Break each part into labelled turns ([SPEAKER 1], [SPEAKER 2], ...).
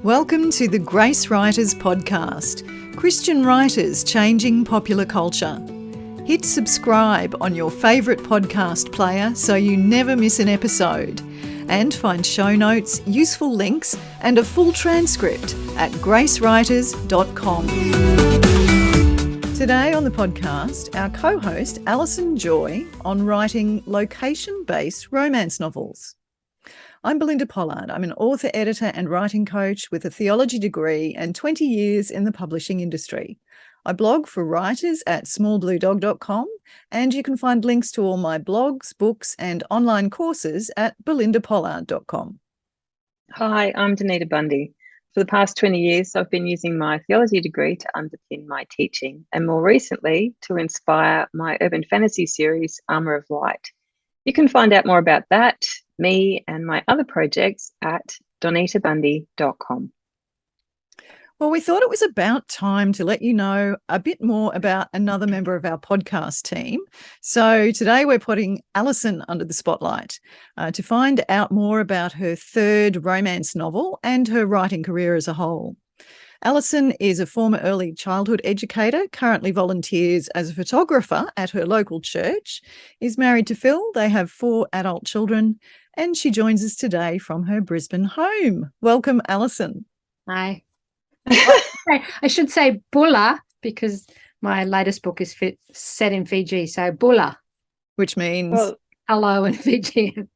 [SPEAKER 1] Welcome to the Gracewriters podcast, Christian writers changing popular culture. Hit subscribe on your favourite podcast player so you never miss an episode. And find show notes, useful links and a full transcript at gracewriters.com. Today on the podcast, our co-host Alison Joy on writing location-based romance novels. I'm Belinda Pollard. I'm an author, editor and writing coach with a theology degree and 20 years in the publishing industry. I blog for writers at smallbluedog.com, and you can find links to all my blogs, books and online courses at belindapollard.com.
[SPEAKER 2] Hi, I'm Donita Bundy. For the past 20 years, I've been using my theology degree to underpin my teaching, and more recently to inspire my urban fantasy series, Armour of Light. You can find out more about that, me and my other projects at donitabundy.com.
[SPEAKER 1] Well, we thought it was about time to let you know a bit more about another member of our podcast team. So today we're putting Alison under the spotlight to find out more about her third romance novel and her writing career as a whole. Alison is a former early childhood educator, currently volunteers as a photographer at her local church, is married to Phil. They have 4 adult children, and she joins us today from her Brisbane home. Welcome, Alison.
[SPEAKER 3] Hi. I should say Bula because my latest book is set in Fiji, so Bula.
[SPEAKER 1] Which means?
[SPEAKER 3] Hello in Fijian.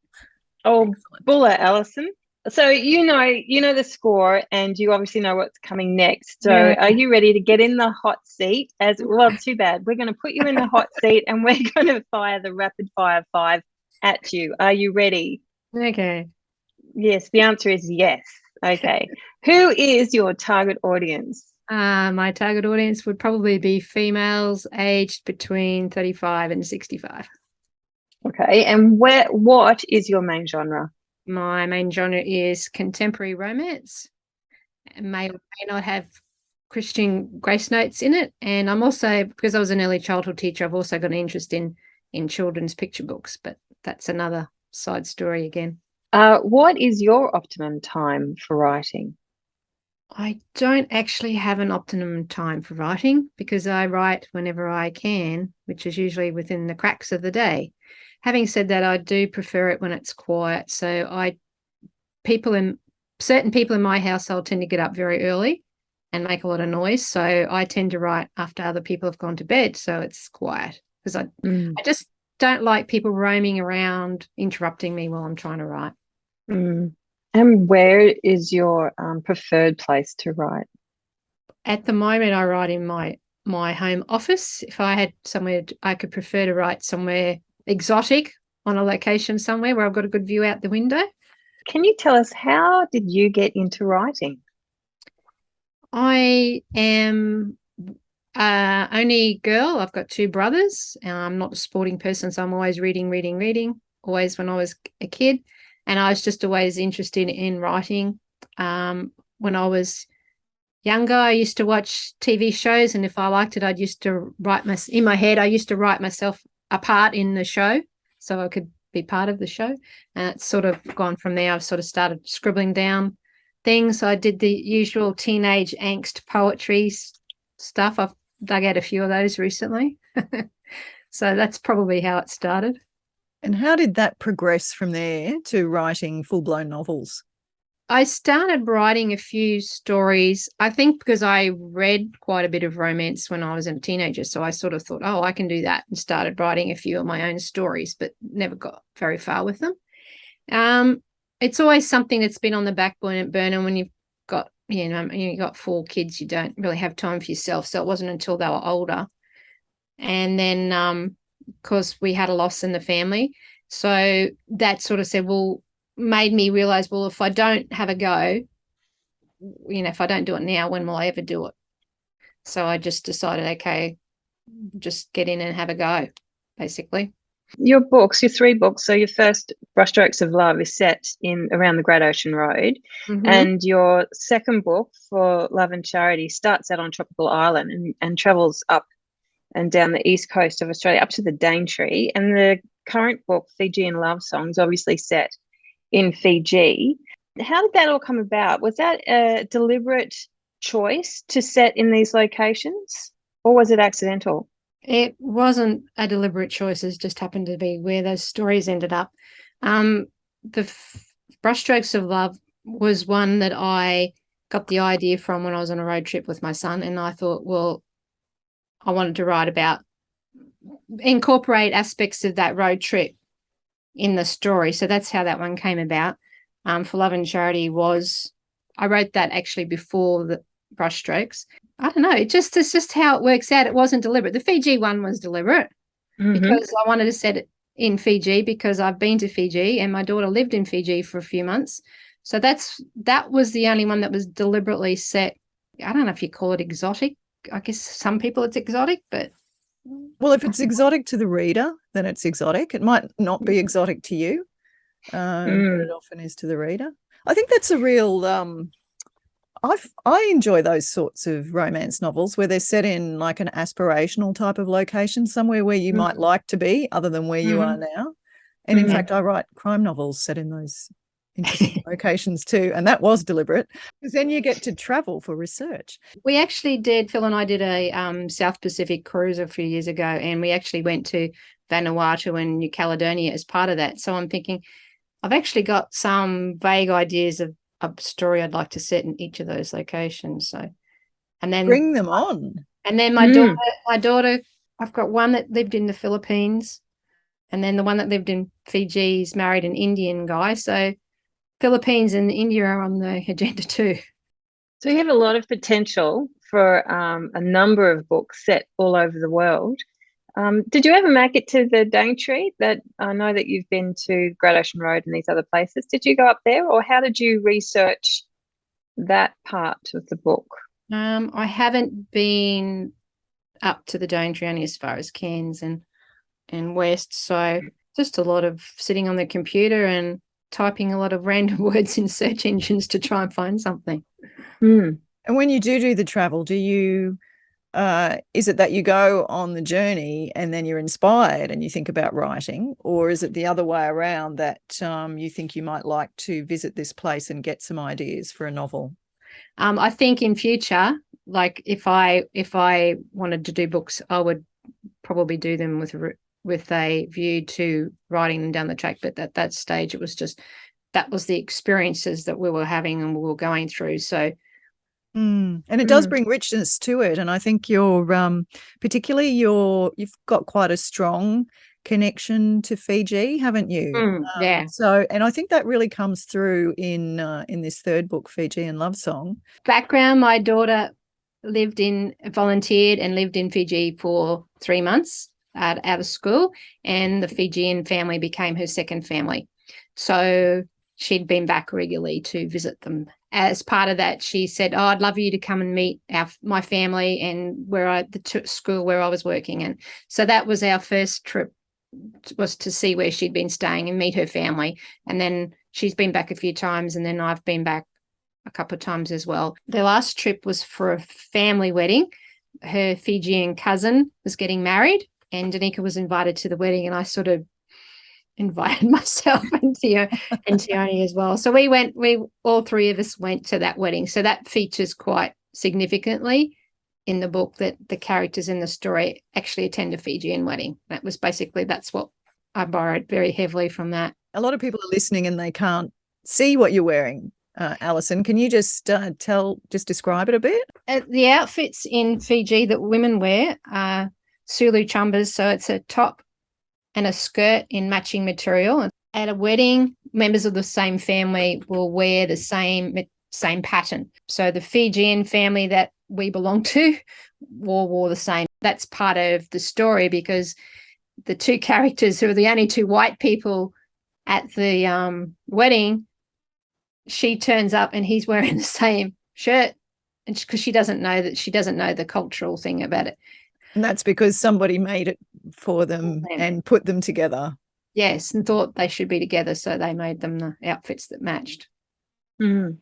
[SPEAKER 2] Oh, Bula, Alison. So you know the score, and you obviously know what's coming next. So
[SPEAKER 3] Yeah.
[SPEAKER 2] Are you ready to get in the hot seat? Well, too bad. We're going to put you in the hot seat and we're going to fire the rapid fire 5 at you. Are you ready?
[SPEAKER 3] Okay.
[SPEAKER 2] Yes, the answer is yes. Okay. Who is your target audience?
[SPEAKER 3] My target audience would probably be females aged between 35 and 65.
[SPEAKER 2] Okay. And what is your main genre?
[SPEAKER 3] My main genre is contemporary romance. It may or may not have Christian grace notes in it. And I'm also, because I was an early childhood teacher, I've also got an interest in children's picture books, but that's another side story again.
[SPEAKER 2] What is your optimum time for writing?
[SPEAKER 3] I don't actually have an optimum time for writing because I write whenever I can, which is usually within the cracks of the day. Having said that, I do prefer it when it's quiet. So certain people in my household tend to get up very early and make a lot of noise. So I tend to write after other people have gone to bed, so it's quiet because I just don't like people roaming around interrupting me while I'm trying to write.
[SPEAKER 2] And where is your preferred place to write?
[SPEAKER 3] At the moment, I write in my home office. If I had somewhere, I could prefer to write somewhere exotic on a location somewhere where I've got a good view out the window.
[SPEAKER 2] Can you tell us, how did you get into writing?
[SPEAKER 3] I am only girl. I've got 2 brothers. I'm not a sporting person, so I'm always reading, always when I was a kid. And I was just always interested in writing. When I was younger, I used to watch TV shows, and if I liked it, I used to write myself a part in the show so I could be part of the show. And it's sort of gone from there. I've sort of started scribbling down things. I did the usual teenage angst poetry stuff. I've dug out a few of those recently. So that's probably how it started.
[SPEAKER 1] And how did that progress from there to writing full-blown novels?
[SPEAKER 3] I started writing a few stories, I think because I read quite a bit of romance when I was a teenager. So I sort of thought, I can do that, and started writing a few of my own stories, but never got very far with them. It's always something that's been on the back burner when you've got, you've got 4 kids, you don't really have time for yourself. So it wasn't until they were older. And then, of course, we had a loss in the family. So that sort of made me realize, if I don't have a go, if I don't do it now, when will I ever do it? So I just decided, okay, just get in and have a go, basically.
[SPEAKER 2] Your 3 books, so your first, Brushstrokes of Love, is set around the Great Ocean Road.
[SPEAKER 3] Mm-hmm.
[SPEAKER 2] And your second book, For Love and Charity, starts out on tropical island and travels up and down the east coast of Australia up to the Daintree. And the current book, Fijian Love Songs, obviously set in Fiji. how did that all come about? Was that a deliberate choice to set in these locations, or was it accidental?
[SPEAKER 3] It wasn't a deliberate choice. It just happened to be where those stories ended up. The Brushstrokes of Love was one that I got the idea from when I was on a road trip with my son, and I thought, well, I wanted to write about, incorporate aspects of that road trip in the story. So that's how that one came about. For Love and Charity I wrote that actually before the Brushstrokes. I don't know. It's just how it works out. It wasn't deliberate. The Fiji one was deliberate because I wanted to set it in Fiji because I've been to Fiji and my daughter lived in Fiji for a few months. So that was the only one that was deliberately set. I don't know if you call it exotic. I guess some people it's exotic, but.
[SPEAKER 1] Well, if it's exotic to the reader, then it's exotic. It might not be exotic to you, but it often is to the reader. I think that's a real I enjoy those sorts of romance novels where they're set in like an aspirational type of location, somewhere where you might like to be other than where you are now. And in fact, I write crime novels set in those interesting locations too. And that was deliberate because then you get to travel for research.
[SPEAKER 3] We actually did, Phil and I did a South Pacific cruise a few years ago, and we actually went to Vanuatu and New Caledonia as part of that. So I'm thinking I've actually got some vague ideas of a story I'd like to set in each of those locations. So, and then
[SPEAKER 1] bring them on.
[SPEAKER 3] And then my daughter, I've got one that lived in the Philippines, and then the one that lived in Fiji is married an Indian guy. So Philippines and India are on the agenda too.
[SPEAKER 2] So you have a lot of potential for a number of books set all over the world. Did you ever make it to the Daintree? That I know that you've been to Great Ocean Road and these other places. Did you go up there, or how did you research that part of the book?
[SPEAKER 3] I haven't been up to the Daintree, only as far as Cairns and West. So just a lot of sitting on the computer and typing a lot of random words in search engines to try and find something.
[SPEAKER 1] And when you do the travel, do you is it that you go on the journey and then you're inspired and you think about writing, or is it the other way around that you think you might like to visit this place and get some ideas for a novel?
[SPEAKER 3] I think in future, like if I wanted to do books, I would probably do them with a view to writing them down the track. But at that stage, it was just that was the experiences that we were having and we were going through. So.
[SPEAKER 1] And it does bring richness to it, and I think you've got quite a strong connection to Fiji, haven't you?
[SPEAKER 3] Yeah.
[SPEAKER 1] So, and I think that really comes through in this third book, Fijian Love Song.
[SPEAKER 3] Background: my daughter volunteered and lived in Fiji for 3 months out of school, and the Fijian family became her second family. So she'd been back regularly to visit them. As part of that, she said, "Oh, I'd love you to come and meet my family and the school where I was working." And so that was our first trip, was to see where she'd been staying and meet her family. And then she's been back a few times, and then I've been back a couple of times as well. The last trip was for a family wedding. Her Fijian cousin was getting married, and Donita was invited to the wedding, and I sort of invited myself and Tioni as well. So we all three of us went to that wedding. So that features quite significantly in the book, that the characters in the story actually attend a Fijian wedding. That's what I borrowed very heavily from that.
[SPEAKER 1] A lot of people are listening and they can't see what you're wearing. Alison, can you just describe it a bit?
[SPEAKER 3] The outfits in Fiji that women wear are Sulu chumbas. So it's a top and a skirt in matching material. At a wedding, members of the same family will wear the same pattern. So the Fijian family that we belong to wore the same. That's part of the story, because the two characters, who are the only two white people at the wedding, she turns up and he's wearing the same shirt, and because she doesn't know the cultural thing about it.
[SPEAKER 1] And that's because somebody made it for them and put them together.
[SPEAKER 3] Yes, and thought they should be together, so they made them the outfits that matched.
[SPEAKER 2] And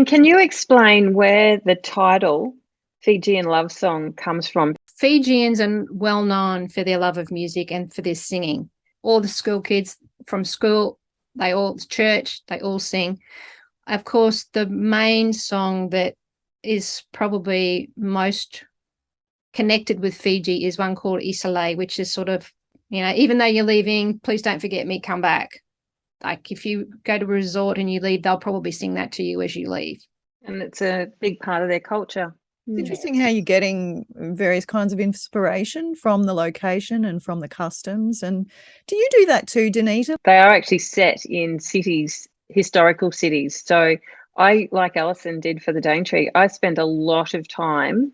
[SPEAKER 2] can you explain where the title Fijian Love Song comes from?
[SPEAKER 3] Fijians are well known for their love of music and for their singing. All the school kids from school, church, they all sing. of course, the main song that is probably most connected with Fiji is one called Isolé, which is sort of, even though you're leaving, please don't forget me, come back. Like if you go to a resort and you leave, they'll probably sing that to you as you leave.
[SPEAKER 2] And it's a big part of their culture.
[SPEAKER 1] It's interesting how you're getting various kinds of inspiration from the location and from the customs. And do you do that too, Donita?
[SPEAKER 2] They are actually set in cities, historical cities. So I, like Alison did for the Daintree, I spend a lot of time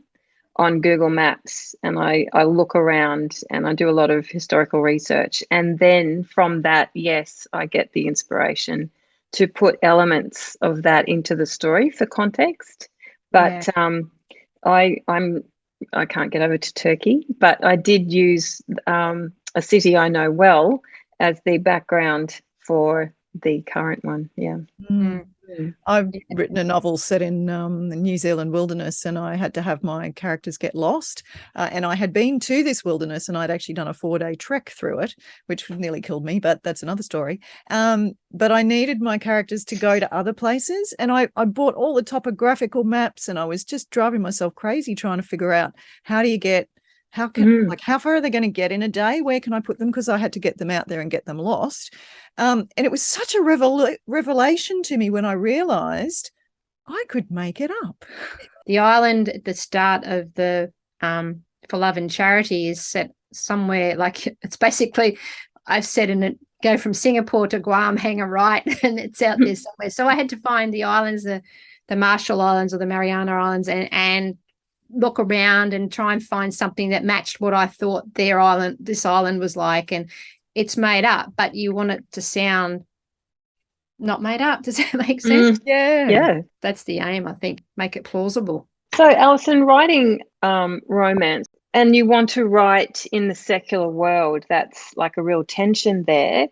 [SPEAKER 2] on Google Maps, and I look around and I do a lot of historical research. And then from that, yes, I get the inspiration to put elements of that into the story for context. But I can't get over to Turkey, but I did use a city I know well as the background for the current one. Yeah.
[SPEAKER 1] I've written a novel set in the New Zealand wilderness, and I had to have my characters get lost. And I had been to this wilderness, and I'd actually done a 4-day trek through it, which nearly killed me, but that's another story. But I needed my characters to go to other places, and I bought all the topographical maps, and I was just driving myself crazy trying to figure out how far are they going to get in a day? Where can I put them? Because I had to get them out there and get them lost. And it was such a revelation to me when I realized I could make it up.
[SPEAKER 3] The island at the start of the For Love and Charity is set somewhere, like it's basically, I've said in it, go from Singapore to Guam, hang a right, and it's out there somewhere. So I had to find the islands, the Marshall Islands or the Mariana Islands, and look around and try and find something that matched what I thought this island was like. And it's made up, but you want it to sound not made up. Does that make sense?
[SPEAKER 2] Yeah.
[SPEAKER 3] That's the aim, I think. Make it plausible.
[SPEAKER 2] So, Alison, writing romance, and you want to write in the secular world, that's like a real tension there.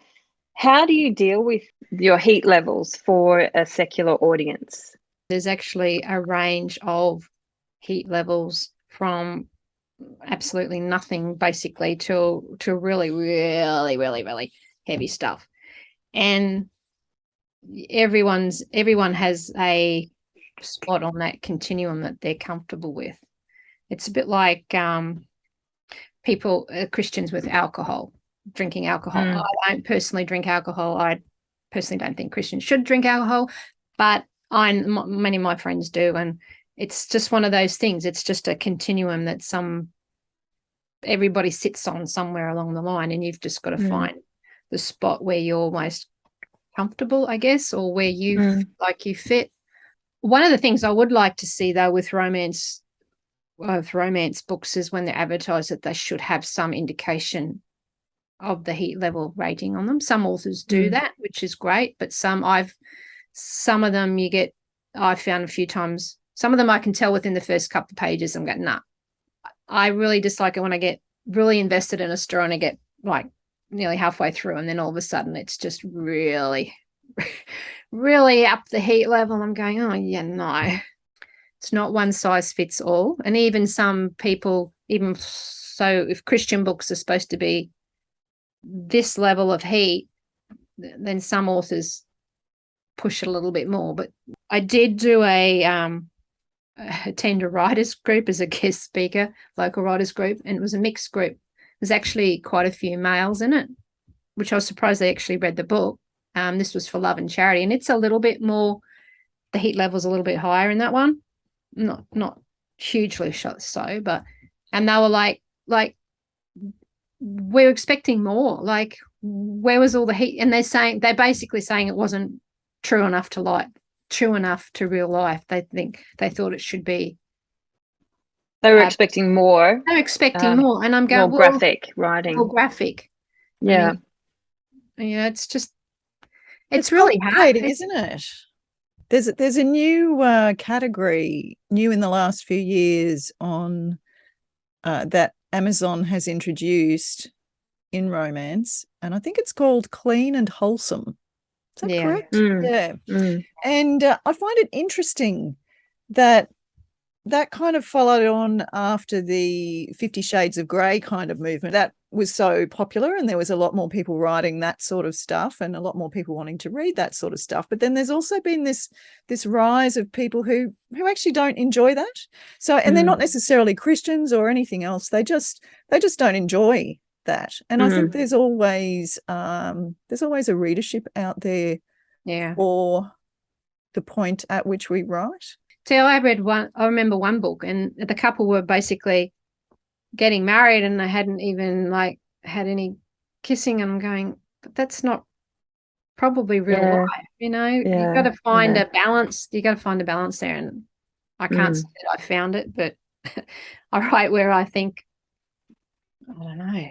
[SPEAKER 2] How do you deal with your heat levels for a secular audience?
[SPEAKER 3] There's actually a range of heat levels from absolutely nothing basically to really, really, really, really heavy stuff. And everyone has a spot on that continuum that they're comfortable with. It's a bit like Christians with alcohol, drinking alcohol. I don't personally drink alcohol. I personally don't think Christians should drink alcohol, but many of my friends do, and it's just one of those things. It's just a continuum that everybody sits on somewhere along the line, and you've just got to find the spot where you're most comfortable, I guess, or where you fit. One of the things I would like to see, though, with romance books is when they're advertised that they should have some indication of the heat level rating on them. Some authors do that, which is great, but some of them I've found a few times, some of them I can tell within the first couple of pages. I'm going, nah. I really dislike it when I get really invested in a story and I get like nearly halfway through, and then all of a sudden it's just really, really up the heat level. I'm going, oh yeah, no. It's not one size fits all. And even some people, even so, if Christian books are supposed to be this level of heat, then some authors push it a little bit more. But I did do attend a writers group as a guest speaker, local writers group, and it was a mixed group. There's actually quite a few males in it, which I was surprised they actually read the book. This was For Love and Charity, and it's a little bit more, the heat level's a little bit higher in that one. Not hugely so, but, and they were like we're expecting more. Like, where was all the heat? And they're basically saying it wasn't true enough to real life. They thought it should be.
[SPEAKER 2] They were expecting more.
[SPEAKER 3] They were expecting more, and I'm going,
[SPEAKER 2] more graphic writing.
[SPEAKER 3] More graphic.
[SPEAKER 2] Yeah.
[SPEAKER 3] It's just, it's really hard,
[SPEAKER 1] isn't it? There's a new category, new in the last few years, on that Amazon has introduced in romance, and I think it's called clean and wholesome. Is that correct? Yeah. And I find it interesting that kind of followed on after the 50 Shades of Grey kind of movement. That was so popular, and there was a lot more people writing that sort of stuff and a lot more people wanting to read that sort of stuff. But then there's also been this rise of people who actually don't enjoy that. So, and they're not necessarily Christians or anything else. They just don't enjoy that. And I think there's always a readership out there for the point at which we write.
[SPEAKER 3] So I remember one book, and the couple were basically getting married and they hadn't even had any kissing, and I'm going, but that's not probably real life, you know. You've got to find a balance. You got to find a balance there, and I can't say that I found it, but I write where I think, I don't know,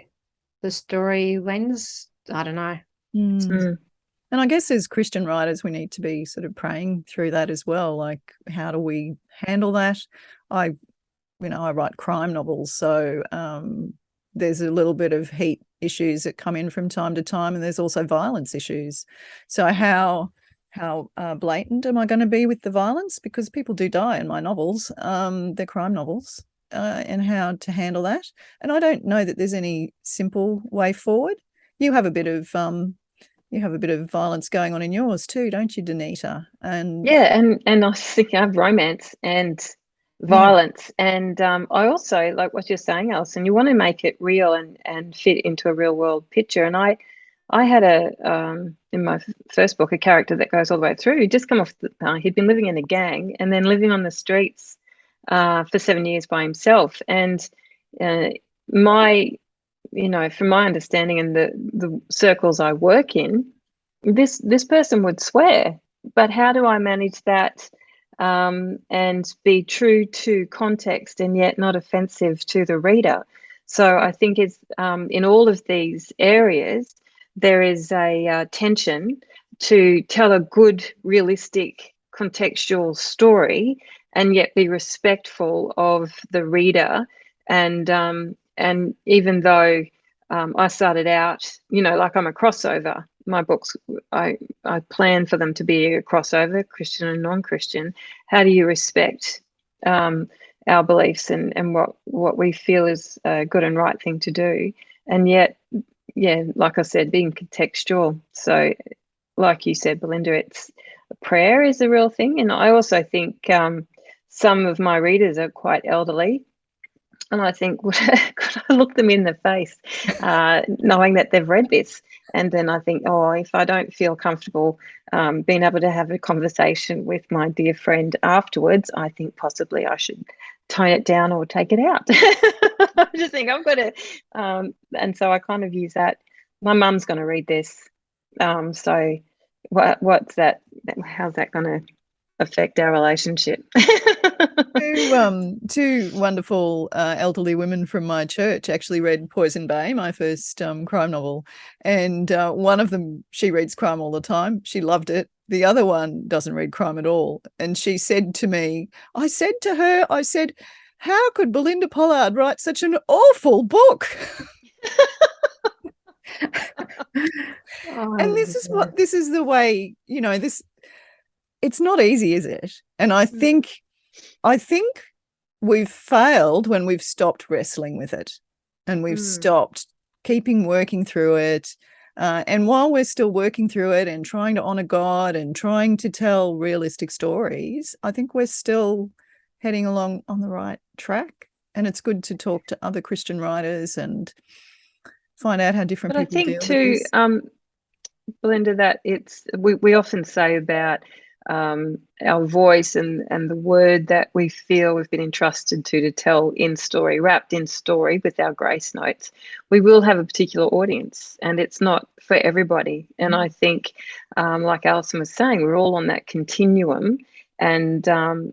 [SPEAKER 3] the story lens, I don't know.
[SPEAKER 1] And I guess as Christian writers, we need to be sort of praying through that as well. Like, how do we handle that? I write crime novels, so there's a little bit of heat issues that come in from time to time, and there's also violence issues. So how blatant am I going to be with the violence? Because people do die in my novels. They're crime novels, and how to handle that. And I don't know that there's any simple way forward. You have a bit of violence going on in yours too, don't you, Donita? And
[SPEAKER 2] and I think I have romance and violence, and I also like what you're saying, Alison. You want to make it real and fit into a real world picture. And I had in my first book a character that goes all the way through. He'd just come off he'd been living in a gang and then living on the streets for 7 years by himself. And from my understanding and the circles I work in, this person would swear. But how do I manage that and be true to context and yet not offensive to the reader? So I think it's in all of these areas, there is a tension to tell a good, realistic, contextual story and yet be respectful of the reader. And even though I started out, like I'm a crossover, my books, I plan for them to be a crossover, Christian and non-Christian. How do you respect our beliefs and what we feel is a good and right thing to do? And yet, like I said, being contextual. So like you said, Belinda, it's prayer is a real thing. And I also think some of my readers are quite elderly. And I think, could I look them in the face knowing that they've read this? And then I think, if I don't feel comfortable being able to have a conversation with my dear friend afterwards, I think possibly I should tone it down or take it out. I just think I've got to, and so I kind of use that. My mum's going to read this. So what's that? How's that going to affect our relationship?
[SPEAKER 1] Two wonderful elderly women from my church actually read Poison Bay, my first crime novel, and one of them, she reads crime all the time. She loved it. The other one doesn't read crime at all. And she said to me, I said, how could Belinda Pollard write such an awful book? And this is the way, it's not easy, is it? And I think we've failed when we've stopped wrestling with it and we've stopped working through it. And while we're still working through it and trying to honor God and trying to tell realistic stories, I think we're still heading along on the right track. And it's good to talk to other Christian writers and find out how different people deal with this. But I think
[SPEAKER 2] too, Belinda, that we often say about our voice and the word that we feel we've been entrusted to tell in story, wrapped in story with our grace notes. We will have a particular audience and it's not for everybody. And I think, like Alison was saying, we're all on that continuum, and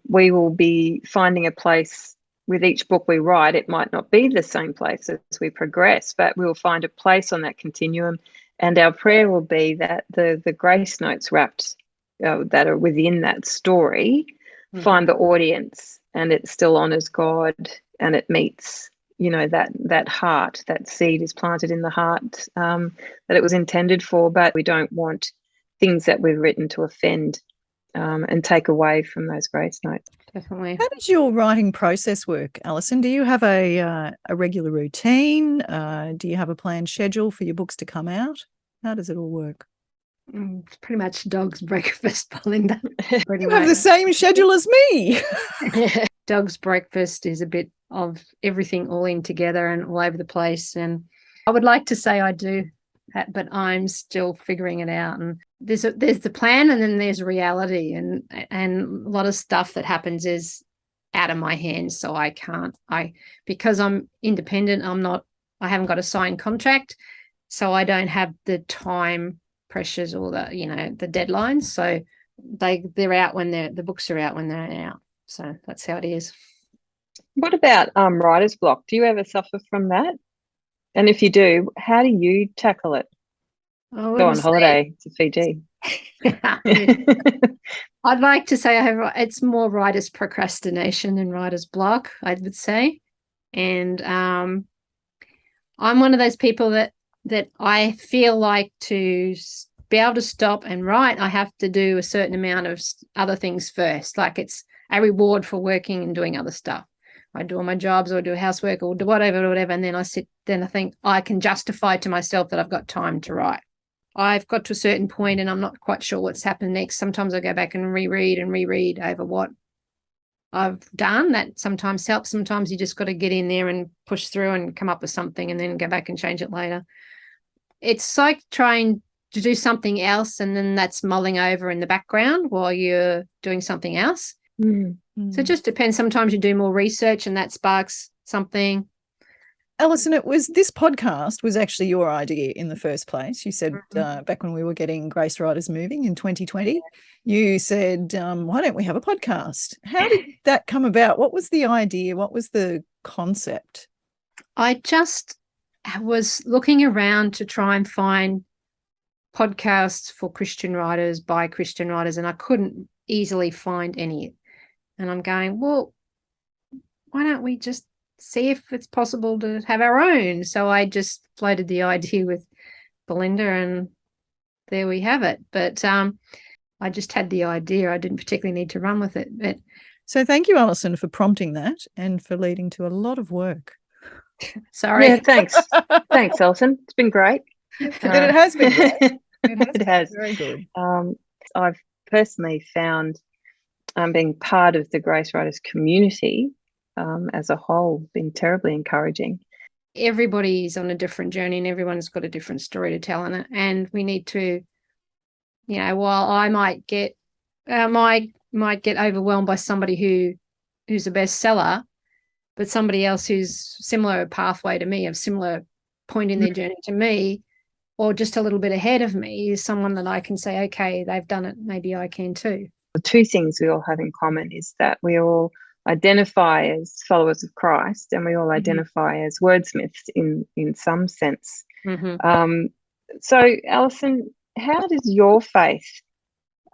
[SPEAKER 2] we will be finding a place with each book we write. It might not be the same place as we progress, but we'll find a place on that continuum. And our prayer will be that the grace notes wrapped that are within that story find the audience, and it still honors God, and it meets, that heart, that seed is planted in the heart that it was intended for. But we don't want things that we've written to offend and take away from those grace notes.
[SPEAKER 3] Definitely.
[SPEAKER 1] How does your writing process work, Alison? Do you have a regular routine? Do you have a planned schedule for your books to come out? How does it all work?
[SPEAKER 3] It's pretty much dog's breakfast, Belinda. Pretty
[SPEAKER 1] You have the
[SPEAKER 3] much.
[SPEAKER 1] same schedule as me.
[SPEAKER 3] Dog's breakfast is a bit of everything all in together and all over the place. And I would like to say I do that, but I'm still figuring it out. And there's the plan, and then there's reality, and a lot of stuff that happens is out of my hands. So because I'm independent, I haven't got a signed contract, so I don't have the time pressures or the deadlines. So they're out when the books are out when they're out. So that's how it is.
[SPEAKER 2] What about writer's block? Do you ever suffer from that? And if you do, how do you tackle it? Go on holiday to Fiji.
[SPEAKER 3] I'd like to say it's more writer's procrastination than writer's block, I would say. And I'm one of those people that I feel like to be able to stop and write, I have to do a certain amount of other things first. Like it's a reward for working and doing other stuff. I do all my jobs or do housework or do whatever, and then I think I can justify to myself that I've got time to write. I've got to a certain point and I'm not quite sure what's happened next. Sometimes I go back and reread over what I've done. That sometimes helps. Sometimes you just got to get in there and push through and come up with something and then go back and change it later. It's like trying to do something else and then that's mulling over in the background while you're doing something else. So it just depends. Sometimes you do more research and that sparks something.
[SPEAKER 1] Alison, this podcast was actually your idea in the first place. You said back when we were getting Gracewriters moving in 2020, you said, why don't we have a podcast? How did that come about? What was the idea? What was the concept?
[SPEAKER 3] I just was looking around to try and find podcasts for Christian writers by Christian writers, and I couldn't easily find any. And I'm going, well, why don't we just see if it's possible to have our own? So I just floated the idea with Belinda and there we have it. But I just had the idea. I didn't particularly need to run with it. But
[SPEAKER 1] so thank you, Alison, for prompting that and for leading to a lot of work.
[SPEAKER 3] Sorry.
[SPEAKER 2] Yeah, thanks. Thanks, Alison. It's been great.
[SPEAKER 1] And it has been great.
[SPEAKER 2] It has.
[SPEAKER 1] Very good.
[SPEAKER 2] I've personally found being part of the Gracewriters community as a whole been terribly encouraging.
[SPEAKER 3] Everybody's on a different journey and everyone's got a different story to tell in it. And we need to, while I might get overwhelmed by somebody who's a bestseller, but somebody else who's similar pathway to me, a similar point in their journey to me, or just a little bit ahead of me, is someone that I can say, okay, they've done it, maybe I can too.
[SPEAKER 2] The two things we all have in common is that we all identify as followers of Christ and we all identify as wordsmiths in some sense. So, Alison, how does your faith,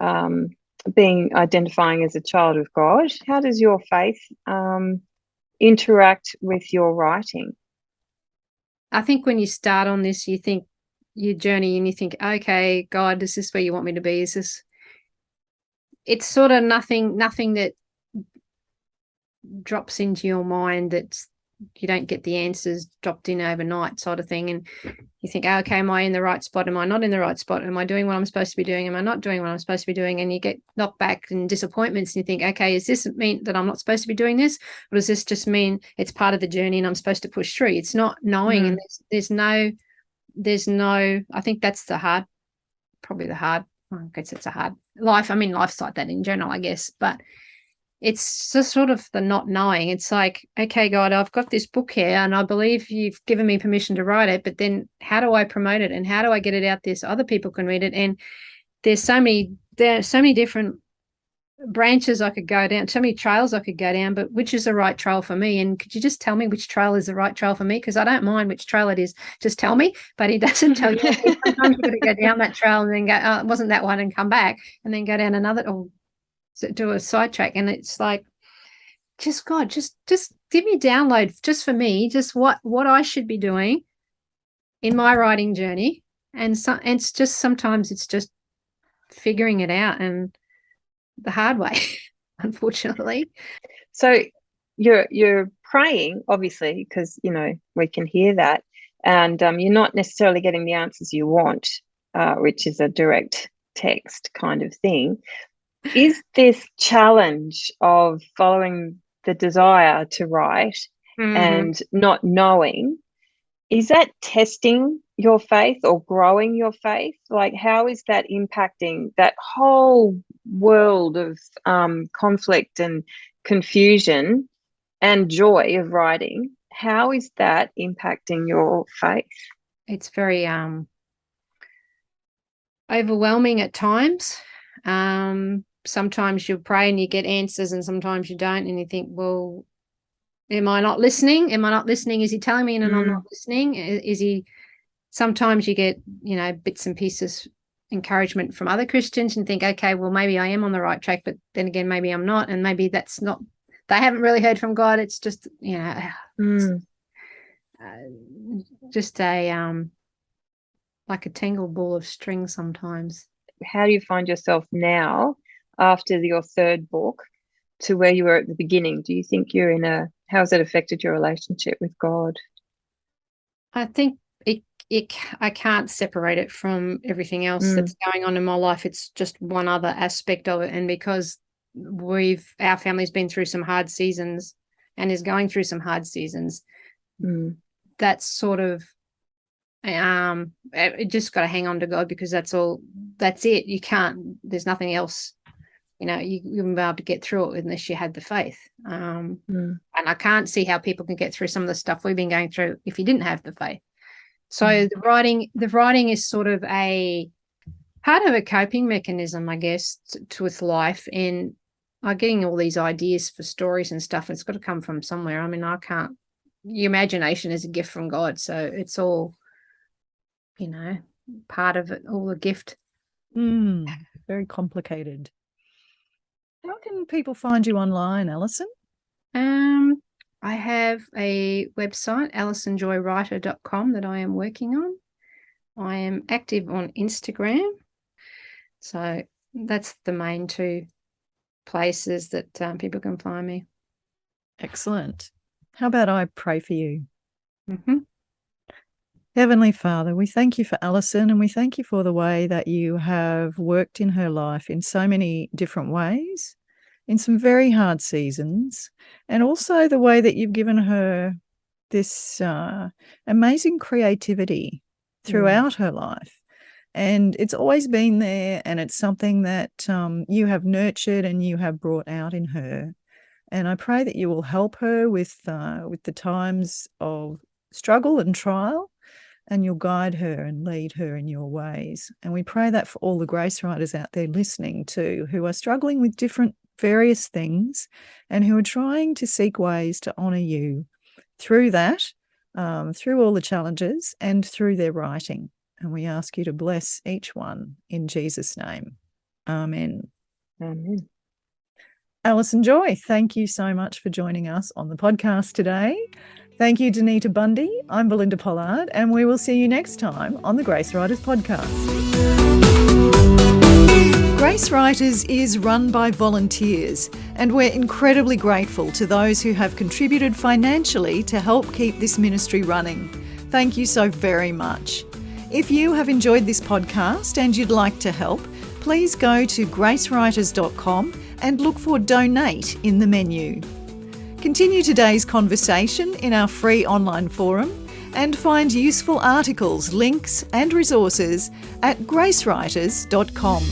[SPEAKER 2] identifying as a child of God, how does your faith interact with your writing?
[SPEAKER 3] I think when you start on this, you think your journey and you think, okay, God, is this where you want me to be? Is this... It's sort of nothing that drops into your mind that you don't get the answers dropped in overnight sort of thing. And you think, okay, am I in the right spot? Am I not in the right spot? Am I doing what I'm supposed to be doing? Am I not doing what I'm supposed to be doing? And you get knocked back and disappointments and you think, okay, does this mean that I'm not supposed to be doing this? Or does this just mean it's part of the journey and I'm supposed to push through? It's not knowing. And there's no, I think that's I guess it's a hard life. I mean, life's like that in general, I guess, but it's just sort of the not knowing. It's like, okay, God, I've got this book here and I believe you've given me permission to write it, but then how do I promote it and how do I get it out there so other people can read it? And there's so many different branches I could go down, so many trails I could go down, but which is the right trail for me? And could you just tell me which trail is the right trail for me? Because I don't mind which trail it is, just tell me. But he doesn't tell you. Sometimes you've got to go down that trail and then go, oh, it wasn't that one, and come back and then go down another or do a sidetrack. And it's like, just God, just give me a download just for me, just what I should be doing in my writing journey. And it's just sometimes it's just figuring it out. And the hard way, unfortunately.
[SPEAKER 2] So you're praying, obviously, because we can hear that, and you're not necessarily getting the answers you want, which is a direct text kind of thing. Is this challenge of following the desire to write and not knowing, is that testing your faith or growing your faith? Like, how is that impacting that whole world of conflict and confusion and joy of writing? How is that impacting your faith?
[SPEAKER 3] It's very overwhelming at times. Sometimes you pray and you get answers, and sometimes you don't, and you think, well, am I not listening? Am I not listening? Is he telling me and I'm not listening? Is he? Sometimes you get, bits and pieces encouragement from other Christians and think, okay, well, maybe I am on the right track, but then again, maybe I'm not, and maybe that's not, they haven't really heard from God. It's just, just a like a tangled ball of string sometimes.
[SPEAKER 2] How do you find yourself now after your third book to where you were at the beginning? Do you think you're how has it affected your relationship with God?
[SPEAKER 3] I think I can't separate it from everything else that's going on in my life. It's just one other aspect of it. And because our family's been through some hard seasons and is going through some hard seasons, that's sort of, it just got to hang on to God, because that's it. You can't, there's nothing else, you wouldn't be able to get through it unless you had the faith. And I can't see how people can get through some of the stuff we've been going through if you didn't have the faith. So the writing is sort of a part of a coping mechanism, I guess, with life. And I'm getting all these ideas for stories and stuff. It's got to come from somewhere. I mean, I can't. Your imagination is a gift from God, so it's all, part of it, all a gift.
[SPEAKER 1] Very complicated. How can people find you online, Alison?
[SPEAKER 3] I have a website, alisonjoywriter.com, that I am working on. I am active on Instagram. So that's the main two places that people can find me.
[SPEAKER 1] Excellent. How about I pray for you? Heavenly Father, we thank you for Alison, and we thank you for the way that you have worked in her life in so many different ways, in some very hard seasons, and also the way that you've given her this amazing creativity throughout her life. And it's always been there, and it's something that you have nurtured and you have brought out in her. And I pray that you will help her with the times of struggle and trial, and you'll guide her and lead her in your ways. And we pray that for all the grace writers out there listening too, who are struggling with various things and who are trying to seek ways to honour you through that, through all the challenges and through their writing. And we ask you to bless each one in Jesus' name. Amen.
[SPEAKER 2] Amen.
[SPEAKER 1] Alison Joy, thank you so much for joining us on the podcast today. Thank you, Donita Bundy. I'm Belinda Pollard, and we will see you next time on the Gracewriters podcast. Gracewriters is run by volunteers, and we're incredibly grateful to those who have contributed financially to help keep this ministry running. Thank you so very much. If you have enjoyed this podcast and you'd like to help, please go to gracewriters.com and look for Donate in the menu. Continue today's conversation in our free online forum and find useful articles, links and resources at gracewriters.com.